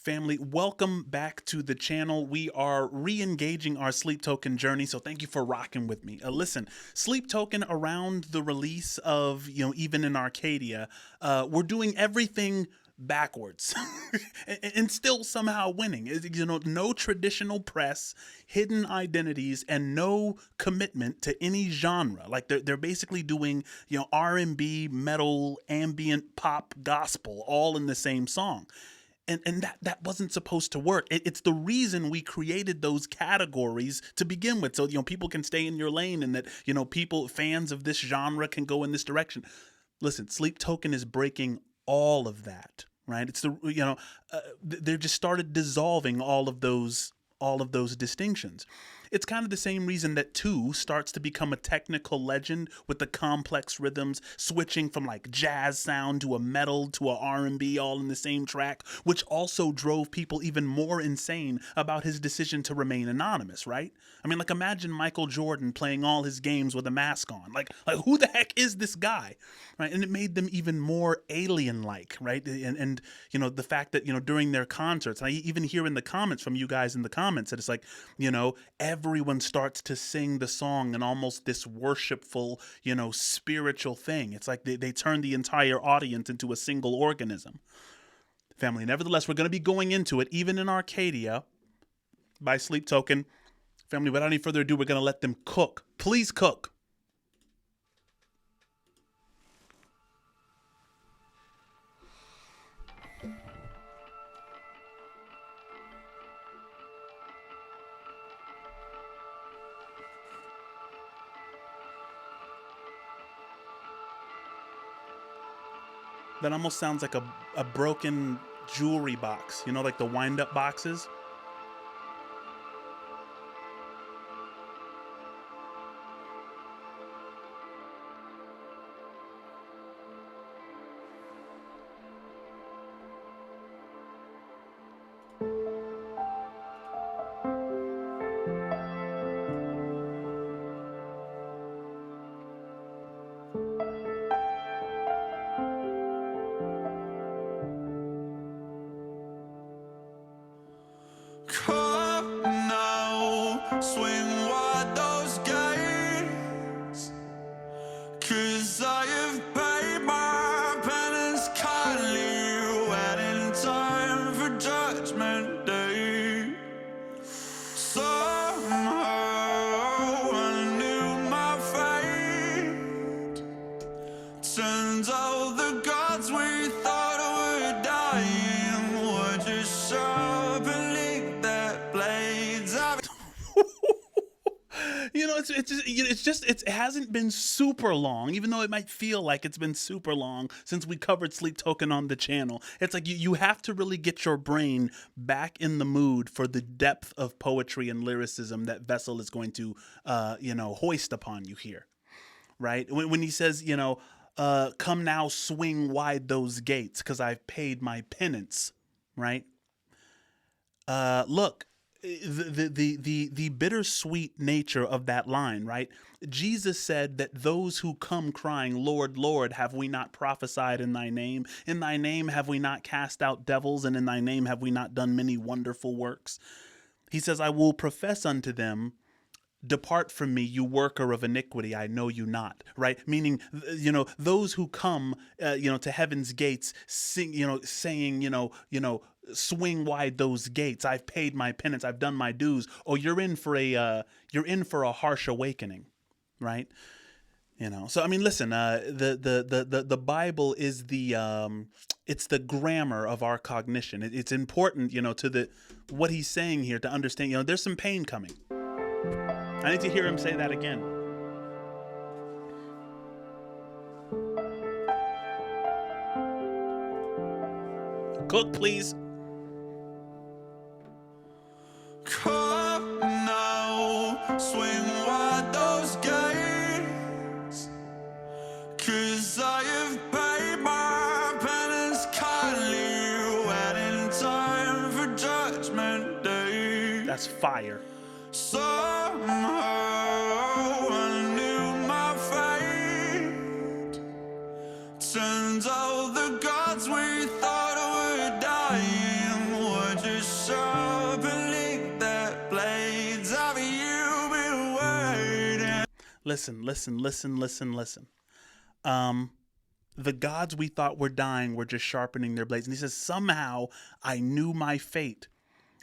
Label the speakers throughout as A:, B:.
A: Family, welcome back to the channel. We are re-engaging our Sleep Token journey, so thank you for rocking with me. Listen, Sleep Token, around the release of, even in Arcadia, we're doing everything backwards and still somehow winning. No traditional press, hidden identities, and no commitment to any genre. Like they're basically doing, R&B, metal, ambient, pop, gospel, all in the same song. And that wasn't supposed to work. It's the reason we created those categories to begin with. So, people can stay in your lane, and that, fans of this genre can go in this direction. Listen, Sleep Token is breaking all of that, right? It's they just started dissolving all of those distinctions. It's kind of the same reason that 2 starts to become a technical legend with the complex rhythms switching from like jazz sound to a metal to a R&B all in the same track, which also drove people even more insane about his decision to remain anonymous, right? I mean, like, imagine Michael Jordan playing all his games with a mask on. Like who the heck is this guy? Right? And it made them even more alien-like, right? And the fact that, during their concerts, and I even hear in the comments from you guys in the comments that it's like, everyone starts to sing the song in almost this worshipful, spiritual thing. It's like they turn the entire audience into a single organism. Family, nevertheless, we're going to be going into it, even in Arcadia, by Sleep Token. Family, without any further ado, we're going to let them cook. Please cook. That almost sounds like a broken jewelry box, like the wind-up boxes.
B: Come now, swing wide those gates, 'cause I have paid my penance kindly, waiting time for judgment day. Somehow I knew my fate. Turns out the gods we thought were dying were just sharpening their blades.
A: It hasn't been super long, even though it might feel like it's been super long since we covered Sleep Token on the channel. It's like you have to really get your brain back in the mood for the depth of poetry and lyricism that Vessel is going to, hoist upon you here, right? When he says, come now, swing wide those gates, 'cause I've paid my penance, right? Look, the bittersweet nature of that line, right? Jesus said that those who come crying, Lord, Lord, have we not prophesied in thy name? In thy name have we not cast out devils? And in thy name have we not done many wonderful works? He says, I will profess unto them, depart from me, you worker of iniquity, I know you not, right? Meaning, those who come, to heaven's gates, saying, swing wide those gates. I've paid my penance. I've done my dues. Oh, you're in for a harsh awakening, right? So I mean, listen, the Bible is it's the grammar of our cognition. It's important, to what he's saying here to understand. There's some pain coming. I need to hear him say that again. Cook, please.
B: Come now, swing wide those gates, 'cause I have paid my penance kindly, waiting time for judgment day.
A: That's fire.
B: Somehow I knew my fate. Turns out the gods we thought were dying were just sharpening their blades. Have you been waiting?
A: Listen. The gods we thought were dying were just sharpening their blades. And he says, somehow I knew my fate.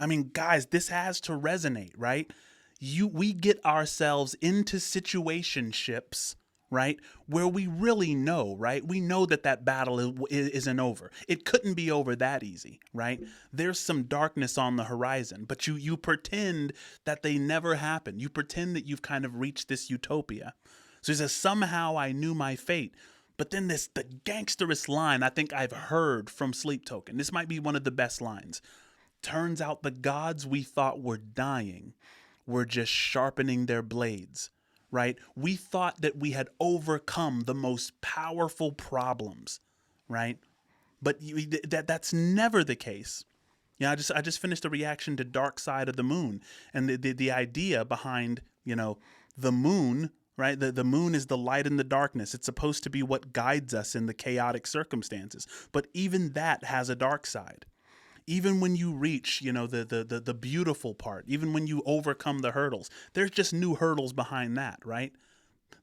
A: I mean, guys, this has to resonate, right? We get ourselves into situationships, right, where we really know, right? We know that battle isn't over. It couldn't be over that easy, right? There's some darkness on the horizon, but you pretend that they never happened. You pretend that you've kind of reached this utopia. So he says, somehow I knew my fate. But then the gangsterous line I think I've heard from Sleep Token. This might be one of the best lines. Turns out the gods we thought were dying were just sharpening their blades, right? We thought that we had overcome the most powerful problems, right? But that's never the case. I just finished a reaction to Dark Side of the Moon, and the idea behind, the moon, right? The moon is the light in the darkness. It's supposed to be what guides us in the chaotic circumstances. But even that has a dark side. Even when you reach, the beautiful part, even when you overcome the hurdles, there's just new hurdles behind that, right?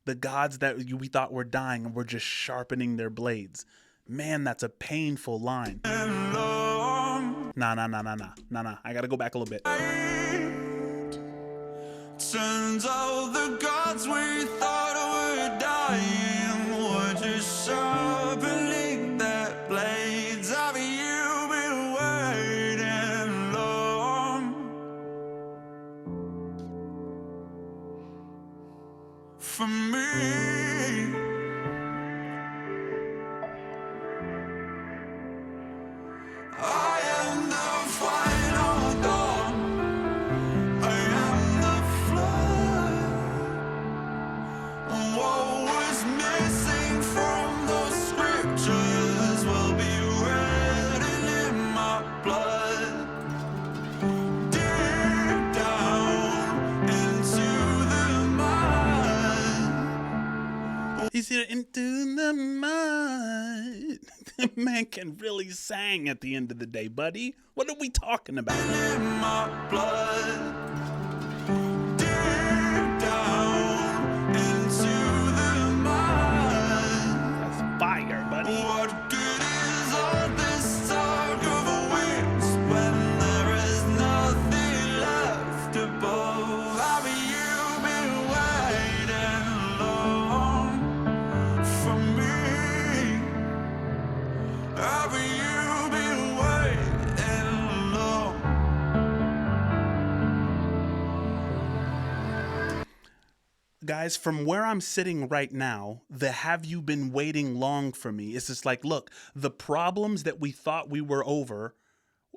A: The gods that we thought were dying and were just sharpening their blades. Man, that's a painful line. Nah. I gotta go back a little bit.
B: Turns out the gods we thought were dying were just sharpening their blades. Have you been waiting long for me? I am the final dawn. I am the flood. What was missing from those scriptures will be written in my blood. Deep down into the mud.
A: He's here into the mud. The man can really sing at the end of the day, buddy. What are we talking about?
B: In my blood. Deep down into the mud.
A: That's fire, buddy.
B: What good is all this talk of wings when there is nothing left above? Have you been waiting long for me? Have you been waiting long?
A: Guys, from where I'm sitting right now, the have you been waiting long for me is just like, look, the problems that we thought we were over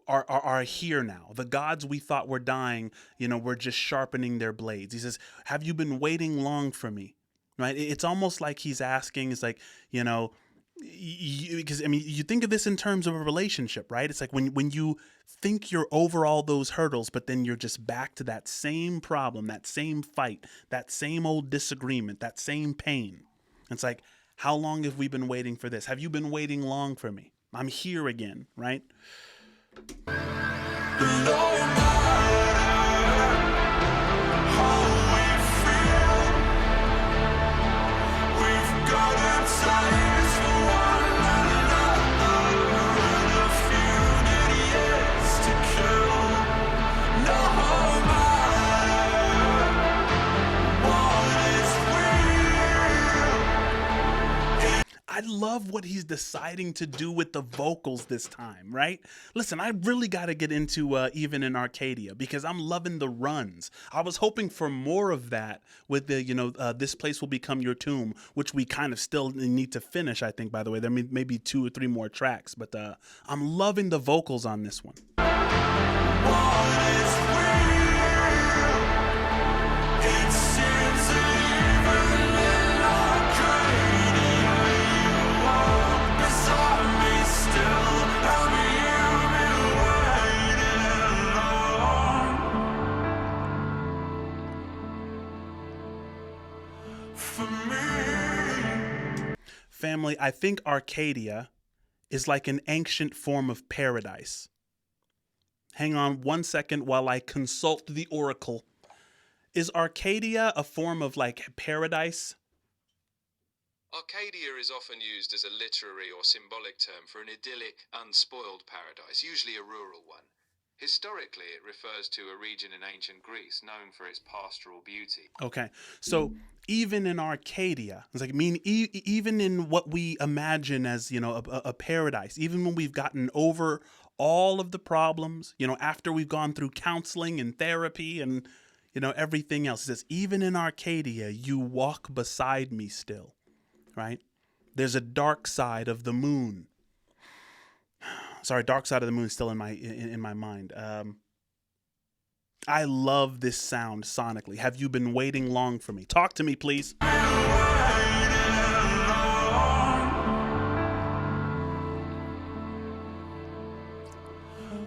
A: are here now. The gods we thought were dying, were just sharpening their blades. He says, have you been waiting long for me? Right? It's almost like he's asking, it's like, because you think of this in terms of a relationship, right? It's like when you think you're over all those hurdles, but then you're just back to that same problem, that same fight, that same old disagreement, that same pain. It's like, how long have we been waiting for this? Have you been waiting long for me? I'm here again, right?
B: No matter how we feel, we've got a taste for one another and a few years to kill. No matter what is real.
A: I love what he's deciding to do with the vocals this time, right? Listen, I really got to get into Even in Arcadia because I'm loving the runs. I was hoping for more of that with the, This Place Will Become Your Tomb, which we kind of still need to finish, I think, by the way. There may be 2 or 3 more tracks, but I'm loving the vocals on this one.
B: What is real? It seems that even in Arcadia, you walk beside me still. Have you been waiting long for me?
A: Family, I think Arcadia is like an ancient form of paradise. Hang on 1 second while I consult the oracle. Is Arcadia a form of like paradise?
C: Arcadia is often used as a literary or symbolic term for an idyllic, unspoiled paradise, usually a rural one. Historically, it refers to a region in ancient Greece known for its pastoral beauty.
A: Okay, so even in Arcadia, it's like even in what we imagine as a paradise, even when we've gotten over all of the problems, after we've gone through counseling and therapy and everything else, it says even in Arcadia you walk beside me still, right? There's a dark side of the moon. Sorry, dark side of the moon is still in my mind. I love this sound sonically. Have you been waiting long for me? Talk to me, please.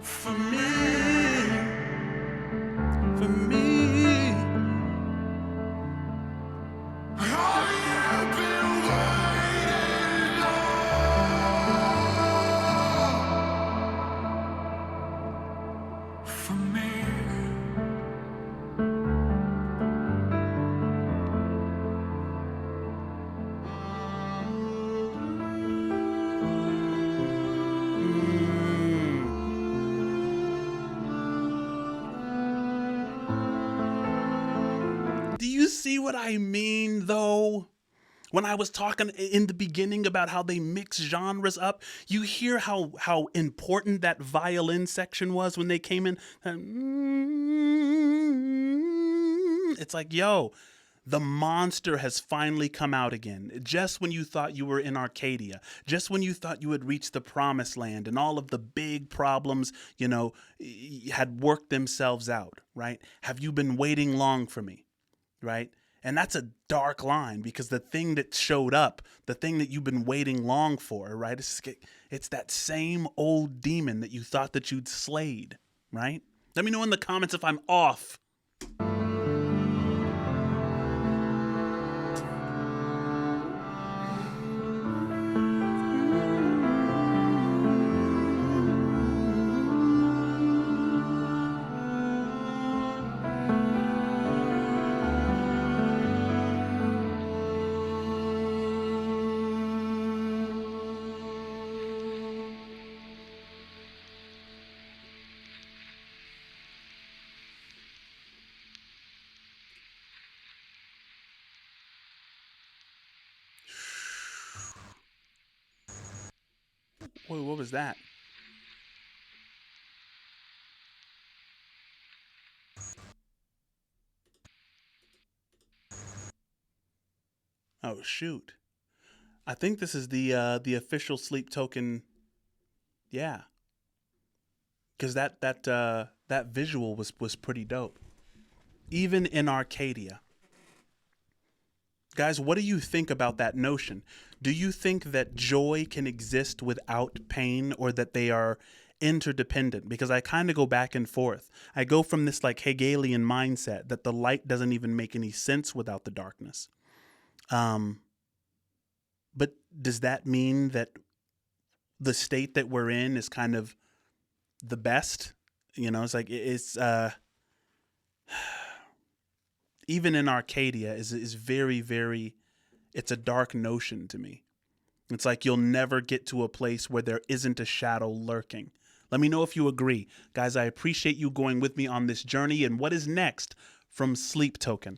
B: For me, have you been waiting long for me?
A: Do you see what I mean, though? When I was talking in the beginning about how they mix genres up, you hear how important that violin section was when they came in. It's like, yo, the monster has finally come out again. Just when you thought you were in Arcadia, just when you thought you had reached the promised land and all of the big problems, had worked themselves out, right? Have you been waiting long for me, right? And that's a dark line, because the thing that showed up, the thing that you've been waiting long for, right? It's that same old demon that you thought that you'd slayed, right? Let me know in the comments if I'm off. Whoa, what was that? Oh shoot. I think this is the official sleep token. Yeah. Cuz that visual was pretty dope. Even in Arcadia. Guys, what do you think about that notion? Do you think that joy can exist without pain, or that they are interdependent? Because I kind of go back and forth. I go from this like Hegelian mindset that the light doesn't even make any sense without the darkness. But does that mean that the state that we're in is kind of the best? It's like it's even in Arcadia is very, very, it's a dark notion to me. It's like you'll never get to a place where there isn't a shadow lurking. Let me know if you agree. Guys, I appreciate you going with me on this journey. And what is next from Sleep Token?